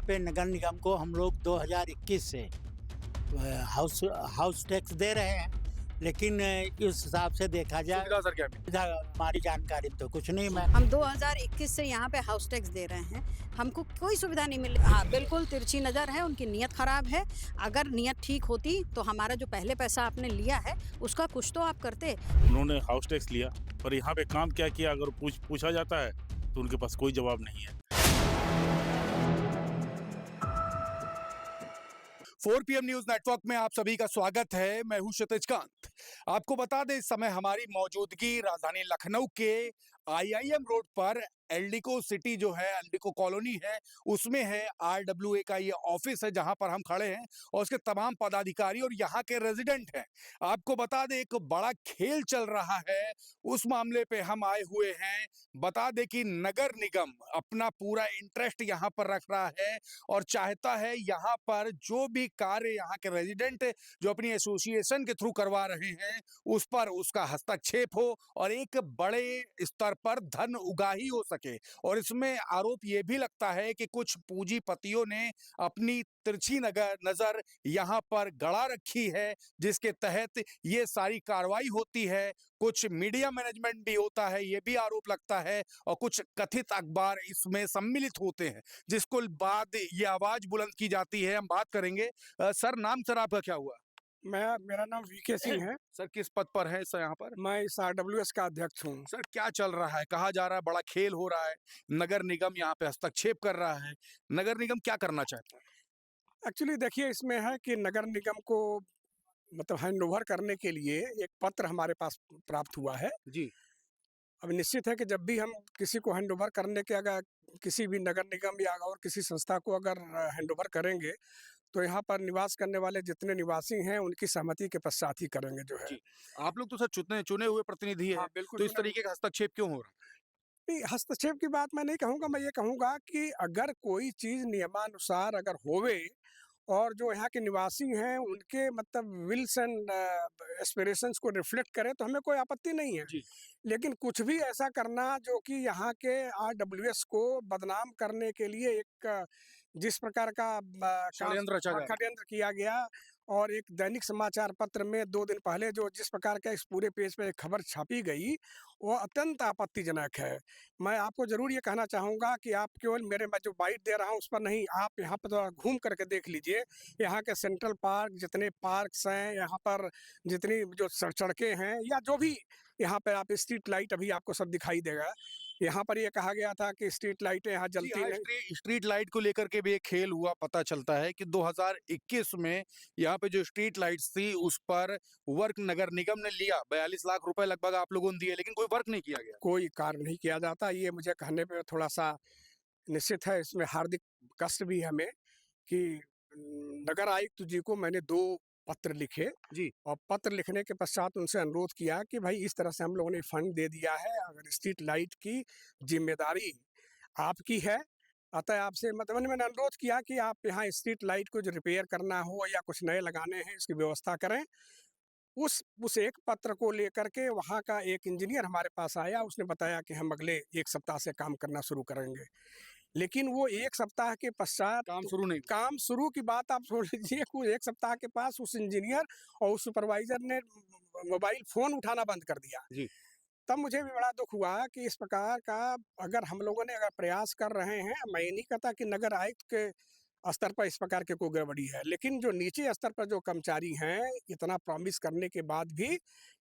पे नगर निगम को हम लोग 2021 से हाउस हाउस टैक्स दे रहे हैं, लेकिन इस हिसाब से देखा जाए सुविधा सर क्या मिली? हमारी जानकारी में तो कुछ नहीं। मैं हम 2021 से यहाँ पे हाउस टैक्स दे रहे हैं। हमको कोई सुविधा नहीं मिली। हाँ, बिल्कुल तिरछी नज़र है, उनकी नीयत ख़राब है। अगर नीयत ठीक होती तो हमारा जो पहले पैसा आपने लिया है उसका कुछ तो आप करते। उन्होंने हाउस टैक्स लिया, पर यहाँ पे काम क्या किया अगर पूछा जाता है तो उनके पास कोई जवाब नहीं है। 4 पीएम न्यूज नेटवर्क में आप सभी का स्वागत है। मैं हूं क्षितिज कांत। आपको बता दें, इस समय हमारी मौजूदगी राजधानी लखनऊ के आईआईएम रोड पर एल्डिको सिटी जो है, एल्डिको कॉलोनी है, उसमें है आरडब्ल्यूए का ये ऑफिस है जहां पर हम खड़े हैं और उसके तमाम पदाधिकारी और यहाँ के रेजिडेंट हैं। आपको बता दें, एक बड़ा खेल चल रहा है, उस मामले पे हम आए हुए हैं। बता दें कि नगर निगम अपना पूरा इंटरेस्ट यहाँ पर रख रहा है और चाहता है यहाँ पर जो भी कार्य यहाँ के रेजिडेंट जो अपनी एसोसिएशन के थ्रू करवा रहे हैं उस पर उसका हस्तक्षेप हो और एक बड़े स्तर पर धन उगाही हो सके। और इसमें आरोप ये भी लगता है कि कुछ पूंजीपतियों ने अपनी तिरछी नजर यहाँ पर गड़ा रखी है, जिसके तहत ये सारी कार्रवाई होती है। कुछ मीडिया मैनेजमेंट भी होता है, ये भी आरोप लगता है, और कुछ कथित अखबार इसमें सम्मिलित होते हैं, जिसको बाद ये आवाज बुलंद की जाती है। हम बात करेंगे। सर, नाम सर आपका क्या हुआ? मेरा नाम वीके सिंह है। सर, किस पद पर है सर यहाँ पर? मैं इस आरडब्ल्यूएस का अध्यक्ष हूँ। सर, क्या चल रहा है? कहा जा रहा है बड़ा खेल हो रहा है, नगर निगम यहाँ पे हस्तक्षेप कर रहा है। नगर निगम क्या करना चाहता है? एक्चुअली देखिए, इसमें है कि नगर निगम को मतलब हैंडओवर करने के लिए एक पत्र हमारे पास प्राप्त हुआ है। जी। अब निश्चित है कि जब भी हम किसी को हैंडओवर करने के अगर किसी भी नगर निगम या और किसी संस्था को अगर हैंडओवर करेंगे तो यहाँ पर निवास करने वाले जितने निवासी हैं उनकी सहमति के पश्चात ही करेंगे जो है। जी। आप लोग तो सर चुने हुए प्रतिनिधि हाँ, हैं, बिल्कुल तो इस चुने हुए। तरीके का हस्तक्षेप क्यों हो रहा है? नहीं, हस्तक्षेप की बात मैं नहीं कहूँगा। मैं ये कहूँगा कि अगर कोई चीज़ नियमानुसार अगर होवे और जो यहाँ के निवासी हैं उनके मतलब विल्स एंड एस्पिरेशंस को रिफ्लेक्ट करे तो हमें कोई आपत्ति नहीं है। जी। लेकिन कुछ भी ऐसा करना जो कि यहाँ के आरडब्ल्यूएस को बदनाम करने के लिए एक जिस प्रकार का षड्यंत्र रचा जा रहा है। षड्यंत्र किया गया, और एक दैनिक समाचार पत्र में 2 दिन पहले जो जिस प्रकार का इस पूरे पेज पे एक खबर छापी गई, वो अत्यंत आपत्तिजनक है। मैं आपको ज़रूर ये कहना चाहूँगा कि आप केवल मैं जो बाइट दे रहा हूँ उस पर नहीं, आप यहाँ पर थोड़ा घूम करके देख लीजिए। यहाँ के सेंट्रल पार्क, जितने पार्क्स हैं, यहाँ पर जितनी जो सड़कें हैं या जो भी यहाँ पे आप स्ट्रीट लाइट अभी आपको सब दिखाई देगा। यहाँ पर ये कहा गया था कि स्ट्रीट लाइटें यहाँ जी जलती हाँ, नहीं। स्ट्रीट लाइट को लेकर के भी एक खेल हुआ। पता चलता है कि 2021 में यहाँ पे जो स्ट्रीट लाइट्स थी उस पर वर्क नगर निगम ने लिया, 42 लाख रुपए लगभग आप लोगों ने दिए, लेकिन कोई वर्क नहीं किया गया। कोई कार्य नहीं किया जाता। ये मुझे कहने पे थोड़ा-सा निश्चित है, इसमें हार्दिक कष्ट भी है हमें कि नगर आयुक्त जी को मैंने 2 पत्र लिखे जी। और पत्र लिखने के पश्चात उनसे अनुरोध किया कि भाई इस तरह से हम लोगों ने फंड दे दिया है, अगर स्ट्रीट लाइट की ज़िम्मेदारी आपकी है, अतः आपसे मतलब मैंने अनुरोध किया कि आप यहाँ स्ट्रीट लाइट को जो रिपेयर करना हो या कुछ नए लगाने हैं, इसकी व्यवस्था करें। उस एक पत्र को लेकर के वहाँ का एक इंजीनियर हमारे पास आया, उसने बताया कि हम अगले 1 सप्ताह से काम करना शुरू करेंगे। लेकिन वो 1 सप्ताह के पश्चात काम शुरू नहीं हुआ। काम शुरू की बात आप छोड़ लीजिए, कुछ 1 सप्ताह के पास उस इंजीनियर और उस सुपरवाइज़र ने मोबाइल फ़ोन उठाना बंद कर दिया। जी। तब मुझे भी बड़ा दुःख हुआ कि इस प्रकार का अगर हम लोगों ने अगर प्रयास कर रहे हैं, मैं ये नहीं कहता कि नगर आयुक्त के स्तर पर इस प्रकार की कोई गड़बड़ी है, लेकिन जो नीचे स्तर पर जो कर्मचारी हैं, इतना प्रॉमिस करने के बाद भी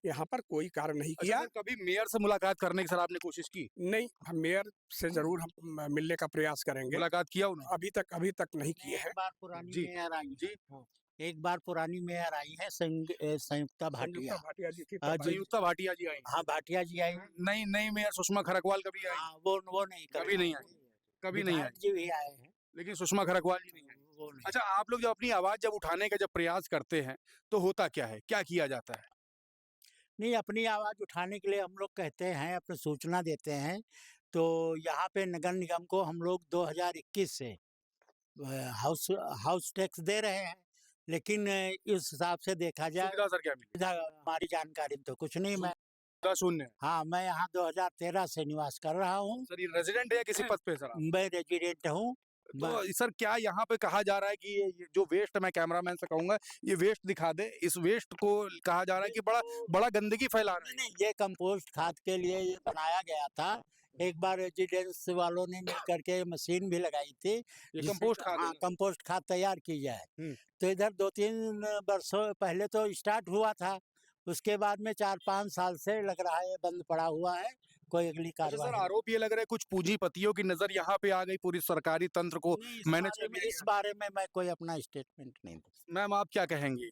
यहाँ पर कोई कार्य नहीं अच्छा किया। सर, कभी मेयर से मुलाकात करने की सर आपने कोशिश की? नहीं, हम मेयर से ज़रूर हम मिलने का प्रयास करेंगे। मुलाकात किया उन्होंने? अभी तक नहीं किए हैं। एक बार पुरानी जी। मेयर आई जी। हाँ, एक बार पुरानी मेयर आई है संयुक्ता भाटिया। संयुक्ता भाटिया जी थी हाँ तब जी। आई। संयुक्ता भाटिया जी आई। हाँ, भाटिया जी आई। नई नई मेयर सुषमा खरकवाल कभी आई? हाँ, वो नहीं कभी नहीं आई। कभी नहीं आई। विधायक जी भी आए हैं, लेकिन सुषमा खरकवाल जी नहीं आई। वो नहीं। अच्छा, आप लोग जब अपनी आवाज उठाने का जब प्रयास करते हैं तो होता क्या है, क्या किया जाता है? नहीं, अपनी आवाज़ उठाने के लिए हम लोग कहते हैं, अपनी सूचना देते हैं, तो यहाँ पे नगर निगम को हम लोग 2021 से हाउस हाउस टैक्स दे रहे हैं, लेकिन इस हिसाब से देखा जाए सुविधा सर क्या मिली? हमारी जानकारी में तो कुछ नहीं। मैं सुविधा शून्य है। हाँ, मैं यहाँ 2013 से निवास कर रहा हूँ। सर, ये रेजिडेंट है या किसी पद पे है सर आप? मैं रेजिडेंट हूँ तो सर क्या यहाँ पे कहा जा रहा है कि ये जो वेस्ट, मैं कैमरामैन से कहूंगा ये वेस्ट दिखा दे, इस वेस्ट को कहा जा रहा है कि बड़ा बड़ा गंदगी फैला रहा है। नहीं, ये कंपोस्ट खाद के लिए ये बनाया गया था। एक बार रेजिडेंस वालों ने मिल करके मशीन भी लगाई थी ये जिससे कंपोस्ट खाद है हाँ, ना? कंपोस्ट खाद तैयार की जाए। हम्म। तो इधर 2-3 वर्षों पहले तो स्टार्ट हुआ था, उसके बाद में 4-5 साल से लग रहा है बंद पड़ा हुआ है, कोई अगली अच्छा सर, कार्रवाई नहीं। आरोप ये लग रहा है कुछ पूंजीपतियों की नजर यहाँ पे आ गई पूरी सरकारी तंत्र को नहीं, मैनेज कर लिया इस बारे में मैं कोई अपना स्टेटमेंट नहीं दूँ। गया। मैम आप क्या कहेंगी?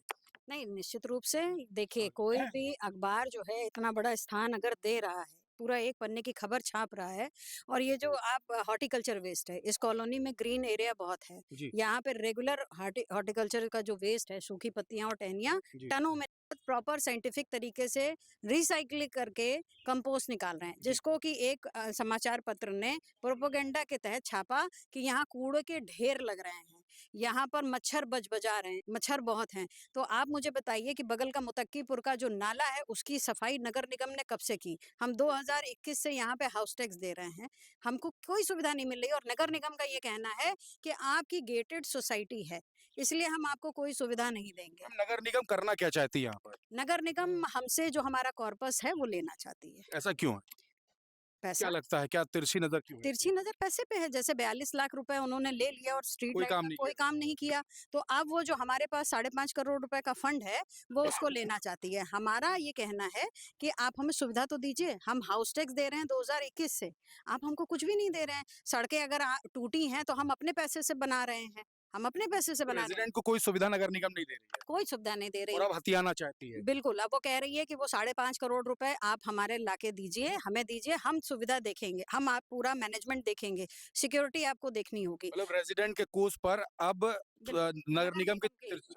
नहीं, निश्चित रूप से देखिए, कोई भी अखबार जो है इतना बड़ा स्थान अगर दे रहा है, पूरा एक पन्ने की खबर छाप रहा है, और ये जो आप हॉर्टिकल्चर वेस्ट है, इस कॉलोनी में ग्रीन एरिया बहुत है। जी। यहाँ पे रेगुलर हॉर्टिकल्चर का जो वेस्ट है, सूखी पत्तियां और टहनियां, जी। टनों में प्रॉपर साइंटिफिक तरीके से रिसाइकल करके कंपोस्ट निकाल रहे हैं, जिसको कि एक समाचार पत्र ने प्रोपेगेंडा के तहत छापा कि यहाँ कूड़े के ढेर लग रहे हैं, यहाँ पर मच्छर बजा रहे हैं, मच्छर बहुत हैं। तो आप मुझे बताइए कि बगल का मुतक्कीपुर का जो नाला है उसकी सफाई नगर निगम ने कब से की? हम 2021 से यहाँ पे हाउस टैक्स दे रहे हैं, हमको कोई सुविधा नहीं मिल रही, और नगर निगम का ये कहना है कि आपकी गेटेड सोसाइटी है, इसलिए हम आपको कोई सुविधा नहीं देंगे। मैम नगर निगम करना क्या चाहती है यहाँ पर? नगर निगम हमसे जो हमारा कॉर्पस है वो लेना चाहती है। ऐसा क्यों है? क्या पैसा लगता है, क्या तिरछी नजर क्यों है? तिरछी नजर पैसे पे है। जैसे 42 लाख रुपए उन्होंने ले लिया और स्ट्रीट कोई लाइट काम का नहीं कोई काम नहीं किया, तो अब वो जो हमारे पास 5.5 करोड़ रुपए का फंड है वो उसको लेना चाहती है। हमारा ये कहना है कि आप हमें सुविधा तो दीजिए, हम हाउस टैक्स दे रहे हैं 2021 से, आप हमको कुछ भी नहीं दे रहे हैं। सड़कें अगर टूटी हैं तो हम अपने पैसे से बना रहे हैं, हम अपने पैसे से बना रहे हैं, रेजिडेंट को कोई सुविधा नगर निगम नहीं दे रही है कोई सुविधा नहीं दे रही और है। अब हथियाना चाहती है। बिल्कुल, अब वो कह रही है कि वो 5.5 करोड़ रुपए आप हमारे लाके दीजिए, हमें दीजिए, हम सुविधा देखेंगे, हम आप पूरा मैनेजमेंट देखेंगे, सिक्योरिटी आपको देखनी होगी। मतलब रेजिडेंट के कोष पर अब नगर निगम की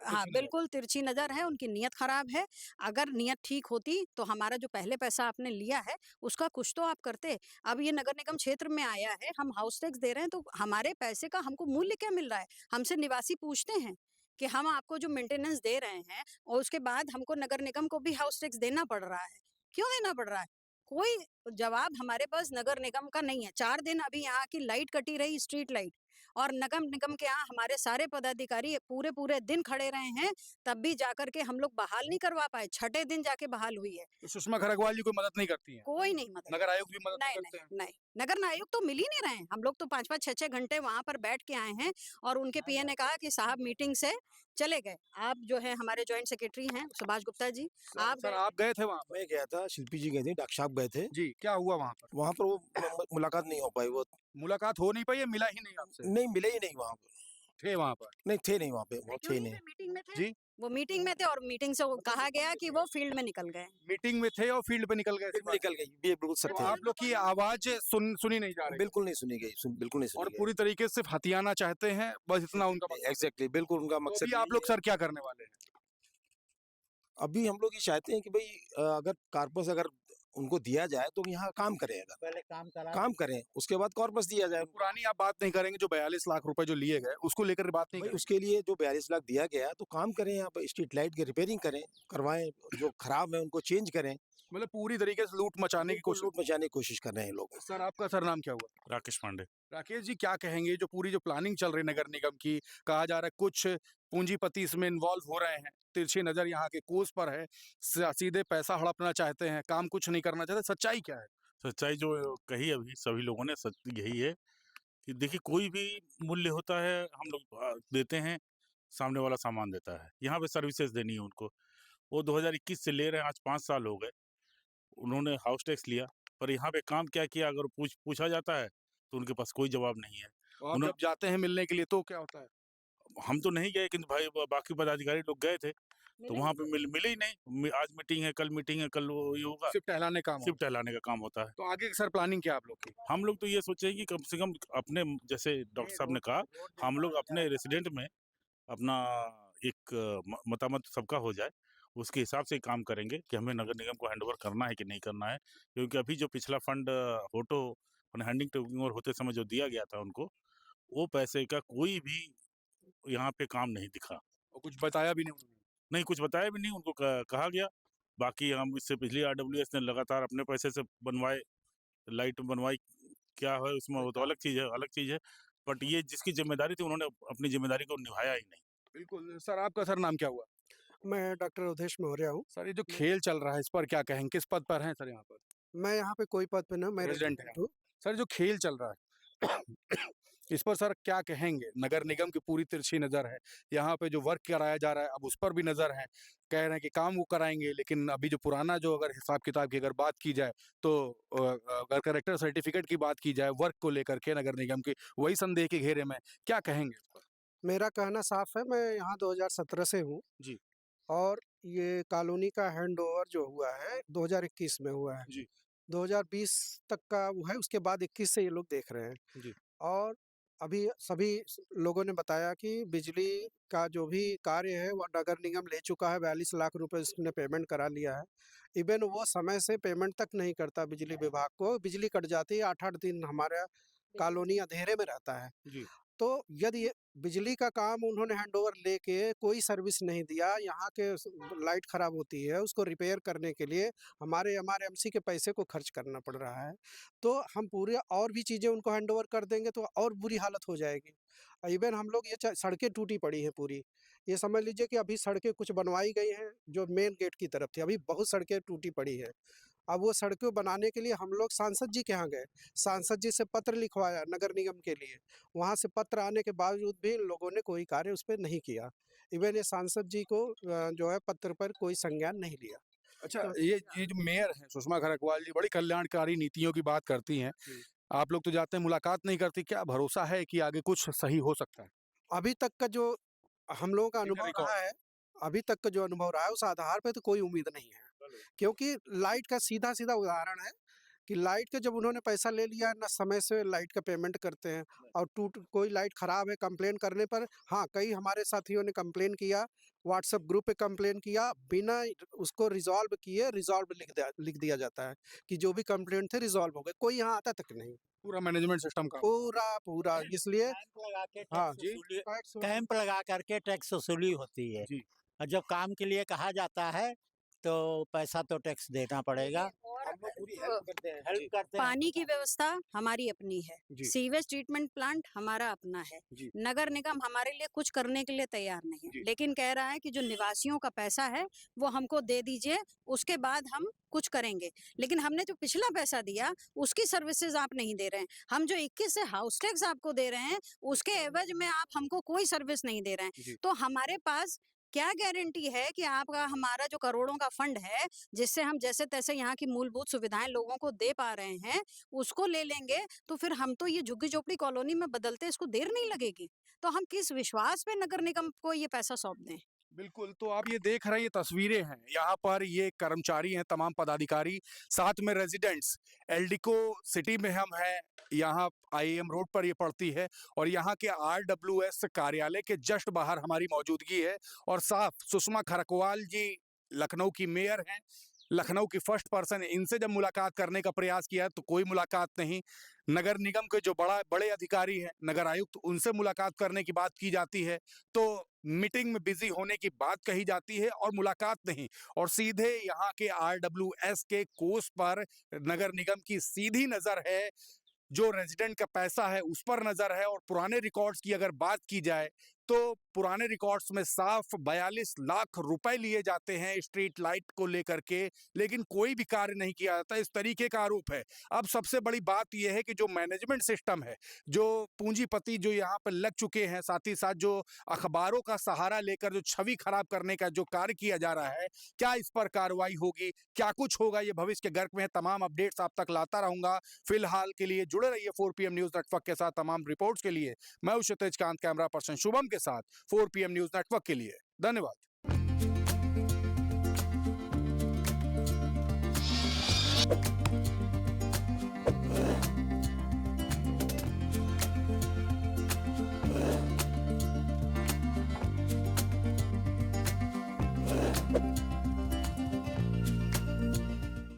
हाँ, बिल्कुल तिरछी नज़र है, उनकी नीयत खराब है। अगर नीयत ठीक होती तो हमारा जो पहले पैसा आपने लिया है उसका कुछ तो आप करते। अब ये नगर निगम क्षेत्र में आया है, हम हाउस टैक्स दे रहे हैं, तो हमारे पैसे का हमको मूल्य क्या मिल रहा है? हमसे निवासी पूछते हैं कि हम आपको जो मेंटेनेंस दे रहे हैं और उसके बाद हमको नगर निगम को भी हाउस टैक्स देना पड़ रहा है। क्यों देना पड़ रहा है? कोई जवाब हमारे पास नगर निगम का नहीं है। 4 दिन अभी यहाँ की लाइट कटी रही, स्ट्रीट लाइट, और नगर निगम के यहाँ हमारे सारे पदाधिकारी पूरे-पूरे दिन खड़े रहे हैं, तब भी जाकर के हम लोग बहाल नहीं करवा पाए। छठे दिन जाके बहाल हुई है। तो सुषमा खरगवाल जी कोई मदद नहीं करती हैं? कोई नहीं मदद। नगर आयोग भी मदद नहीं नहीं, करते हैं? नहीं, नहीं। नगर आयुक्त तो मिल ही नहीं रहे हैं। हम लोग तो 5-5 6-6 घंटे वहाँ पर बैठ के आए हैं, और उनके पीए ने कहा कि साहब मीटिंग से चले गए। आप जो है हमारे जॉइंट सेक्रेटरी हैं सुभाष गुप्ता जी, आप सर गए आप गए थे वहाँ पर? मैं गया था, शिल्पी जी गए थे, डॉक्टर साहब गए थे। जी, क्या हुआ वहाँ पर? वहाँ पर वो मुलाकात नहीं हो पाई, वो मुलाकात हो नहीं पाई या मिला ही नहीं आपसे? नहीं मिले ही नहीं वहाँ पे। थे वहाँ पर? नहीं थे नहीं वहाँ पे, वो क्यों थे नहीं नहीं। थे? मीटिंग में थे? जी? वो मीटिंग में थे, और मीटिंग से वो कहा गया कि वो फील्ड में निकल गए। मीटिंग में थे और फील्ड पे निकल गए फिर थे? निकल गई, ये बिल्कुल तो सत्य है। आप लोग की आवाज सुनी नहीं जा रही बिल्कुल नहीं सुनी गई, बिल्कुल नहीं और सुनी पूरी तरीके से सिर्फ हथियाना चाहते हैं, बस इतना उनका गई। मकसद है। एग्जैक्टली, बिल्कुल उनका तो मकसद अभी यही आप लोग है। सर क्या करने वाले हैं? अभी हम लोग ये चाहते हैं कि भाई अगर कॉर्पस अगर उनको दिया जाए तो यहाँ काम करें, अगर पहले काम काम करें उसके बाद कॉर्पस दिया जाए। पुरानी आप बात नहीं करेंगे, जो 42 लाख रुपए जो लिए गए उसको लेकर बात नहीं भाई करेंगे? उसके लिए जो 42 लाख दिया गया तो काम करें, यहाँ पर स्ट्रीट लाइट की रिपेयरिंग करें, करवाएं, जो खराब है उनको चेंज करें। मतलब पूरी तरीके से लूट मचाने की बिल्कुल कोशिश। लूट मचाने की कोशिश कर रहे हैं लोग। सर आपका सर नाम क्या हुआ? राकेश पांडे। राकेश जी क्या कहेंगे, जो पूरी जो प्लानिंग चल रही नगर निगम की, कहा जा रहा है कुछ पूंजीपति इसमें इन्वॉल्व हो रहे हैं, तिरछी नजर यहाँ के कोष पर है, सीधे पैसा हड़पना चाहते हैं, काम कुछ नहीं करना चाहते, सच्चाई क्या है? सच्चाई जो कही अभी सभी लोगों ने, सच यही है कि देखिए कोई भी मूल्य होता है हम लोग देते हैं, सामने वाला सामान देता है। यहाँ पे सर्विसेज देनी है उनको। वो 2021 से ले रहे हैं, आज 5 साल हो गए। उन्होंने हाउस टैक्स लिया, पर यहाँ पे काम क्या किया अगर पूछा जाता है तो उनके पास कोई जवाब नहीं है। और आप उन्हों- जब जाते हैं मिलने के लिए तो क्या होता है? हम तो नहीं गए, किंतु भाई बाकी पदाधिकारी लोग गए थे, तो वहाँ पे मिले ही नहीं। आज मीटिंग है, कल मीटिंग है, कल वो ये होगा, सिर्फ टहलाने काम सिर्फ होता टहलाने का काम होता है। है। तो आगे की सर प्लानिंग क्या है आप लोग की? हम लोग तो ये सोचे कि कम से कम अपने, जैसे डॉक्टर साहब ने कहा, हम लोग अपने रेसिडेंट में अपना एक मतामत सबका हो जाए, उसके हिसाब से काम करेंगे कि हमें नगर निगम को हैंडओवर करना है कि नहीं करना है। क्योंकि अभी जो पिछला फंड होटो हैंडिंग टू ओवर होते समय जो दिया गया था उनको, वो पैसे का कोई भी यहाँ पे काम नहीं दिखा। और कुछ बताया भी नहीं उन्होंने? नहीं, कुछ बताया भी नहीं, उनको कहा गया। बाकी हम इससे पिछली आरडब्ल्यूएस ने लगातार अपने पैसे से बनवाए, लाइट बनवाई, क्या है उसमें वो तो अलग चीज़ है, अलग चीज़ है। बट ये जिसकी जिम्मेदारी थी उन्होंने अपनी जिम्मेदारी को निभाया ही नहीं। बिल्कुल सर, आपका सर नाम क्या हुआ? मैं डॉक्टर अवधेश मौर्य हूँ। सर ये जो खेल चल रहा है इस पर क्या कहेंगे? किस पद पर हैं सर यहाँ पर? मैं यहाँ पे कोई पद पे ना, मैं रेजिडेंट हैं। रेजिडेंट हूँ। सर जो खेल चल रहा है इस पर सर क्या कहेंगे? नगर निगम की पूरी तिरछी नज़र है। यहाँ पे जो वर्क कराया जा रहा है अब उस पर भी नज़र है। कह रहे हैं कि काम वो कराएँगे, लेकिन अभी जो पुराना जो अगर हिसाब-किताब की अगर बात की जाए तो अगर कैरेक्टर सर्टिफ़िकेट की बात की जाए वर्क को लेकर के नगर निगम के, वही संदेह के घेरे में, क्या कहेंगे इस पर? मेरा कहना साफ है, मैं यहाँ 2017 से हूँ। जी। और ये कॉलोनी का हैंडओवर जो हुआ है 2021 में हुआ है। जी। 2020 तक का वो है, उसके बाद 21 से ये लोग देख रहे हैं। जी। और अभी सभी लोगों ने बताया कि बिजली का जो भी कार्य है वो नगर निगम ले चुका है, 42 लाख रुपए उसने पेमेंट करा लिया है। इवन वो समय से पेमेंट तक नहीं करता बिजली विभाग को, बिजली कट जाती है 8-8 दिन हमारा कॉलोनी अंधेरे में रहता है। जी। तो यदि ये बिजली का काम उन्होंने हैंडओवर लेके कोई सर्विस नहीं दिया, यहाँ के लाइट खराब होती है उसको रिपेयर करने के लिए हमारे एमआरएमसी के पैसे को खर्च करना पड़ रहा है, तो हम पूरे और भी चीज़ें उनको हैंडओवर कर देंगे तो और बुरी हालत हो जाएगी। इवन हम लोग ये सड़कें टूटी पड़ी हैं पूरी, ये समझ लीजिए कि अभी सड़कें कुछ बनवाई गई हैं जो मेन गेट की तरफ थी, अभी बहुत सड़कें टूटी पड़ी है। अब वो सड़कें बनाने के लिए हम लोग सांसद जी के यहाँ गए, सांसद जी से पत्र लिखवाया नगर निगम के लिए, वहाँ से पत्र आने के बावजूद भी इन लोगों ने कोई कार्य उस पे नहीं किया। इवन ये सांसद जी को जो है पत्र पर कोई संज्ञान नहीं लिया। अच्छा, तो ये जो मेयर हैं सुषमा खरकवाल जी बड़ी कल्याणकारी नीतियों की बात करती हैं। जी। आप लोग तो जाते हैं, मुलाकात नहीं करती, क्या भरोसा है कि आगे कुछ सही हो सकता है? अभी तक का जो हम लोगों का इन अनुभव रिकॉर्ड। रहा है, अभी तक का जो अनुभव रहा है उस आधार पे तो कोई उम्मीद नहीं है। क्योंकि लाइट का सीधा-सीधा उदाहरण है कि लाइट का जब उन्होंने पैसा ले लिया ना, समय से लाइट का पेमेंट करते हैं और कोई लाइट खराब है कंप्लेन करने पर, हाँ, कई हमारे साथियों ने कंप्लेन किया, व्हाट्सएप ग्रुप पे कंप्लेन किया, बिना उसको रिज़ॉल्व किए रिज़ॉल्व लिख दिया जाता है कि जो भी कंप्लेंट थे रिज़ॉल्व हो गए, कोई यहाँ आता तक नहीं। पूरा मैनेजमेंट सिस्टम का। पूरा इसलिए कैंप लगा के हाँ, टैक्स जी। वसूली टैक्स कैंप लगा करके टैक्स वसूली होती है। जी। और जब काम के लिए कहा जाता है तो पैसा तो टैक्स देना पड़ेगा। हम लोग पूरी हेल्प करते हैं। हेल्प जी। करते हैं। पानी की व्यवस्था हमारी अपनी है, जी। सीवेज ट्रीटमेंट प्लांट हमारा अपना है, जी। नगर निगम हमारे लिए कुछ करने के लिए तैयार नहीं जी। है, लेकिन कह रहा है कि जो निवासियों का पैसा है वो हमको दे दीजिए, उसके बाद हम कुछ करेंगे। लेकिन हमने जो पिछला पैसा दिया उसकी सर्विसेज आप नहीं दे रहे हैं। हम जो 21 से हाउस टैक्स आपको दे रहे हैं उसके एवज में आप हमको कोई सर्विस नहीं दे रहे जी। हैं। तो हमारे पास क्या गारंटी है कि आपका हमारा जो करोड़ों का फंड है जिससे हम जैसे तैसे यहाँ की मूलभूत सुविधाएं लोगों को दे पा रहे हैं, उसको ले लेंगे तो फिर हम तो ये झुग्गी झोपड़ी कॉलोनी में बदलते इसको देर नहीं लगेगी। तो हम किस विश्वास पे नगर निगम को ये पैसा सौंप दें? बिल्कुल, तो आप ये देख रहे हैं, ये तस्वीरें हैं, यहाँ पर ये कर्मचारी हैं, तमाम पदाधिकारी, साथ में रेज़िडेंट्स। एल्डिको सिटी में हम हैं, यहाँ आईआईएम रोड पर ये पड़ती है और यहाँ के आरडब्ल्यूएस कार्यालय के जस्ट बाहर हमारी मौजूदगी है और साफ सुषमा खरकवाल जी लखनऊ की मेयर हैं, लखनऊ की फर्स्ट पर्सन। इनसे जब मुलाकात करने का प्रयास किया तो कोई मुलाकात नहीं। नगर निगम के जो बड़े अधिकारी हैं, नगर आयुक्त, उनसे मुलाकात करने की बात की जाती है तो मीटिंग में बिजी होने की बात कही जाती है और मुलाकात नहीं। और सीधे यहाँ के आरडब्ल्यूएस के कोष पर नगर निगम की सीधी नजर है, जो रेजिडेंट का पैसा है उस पर नजर है। और पुराने रिकॉर्ड्स की अगर बात की जाए तो पुराने रिकॉर्ड्स में साफ 42 लाख रुपए लिए जाते हैं स्ट्रीट लाइट को लेकर के, लेकिन कोई भी कार्य नहीं किया जाता। इस तरीके का आरोप है। अब सबसे बड़ी बात यह है कि जो मैनेजमेंट सिस्टम है, जो पूंजीपति जो यहाँ पर लग चुके हैं, साथ ही साथ जो अखबारों का सहारा लेकर जो छवि खराब करने का जो कार्य किया जा रहा है, क्या इस पर कार्रवाई होगी, क्या कुछ होगा, ये भविष्य के गर्क में है। तमाम अपडेट्स आप तक लाता रहूंगा। फिलहाल के लिए जुड़े रहिए 4PM न्यूज नेटवर्क के साथ। तमाम रिपोर्ट्स के लिए मैं क्षितिज कांत, कैमरा पर्सन शुभम के साथ 4PM न्यूज नेटवर्क के लिए धन्यवाद।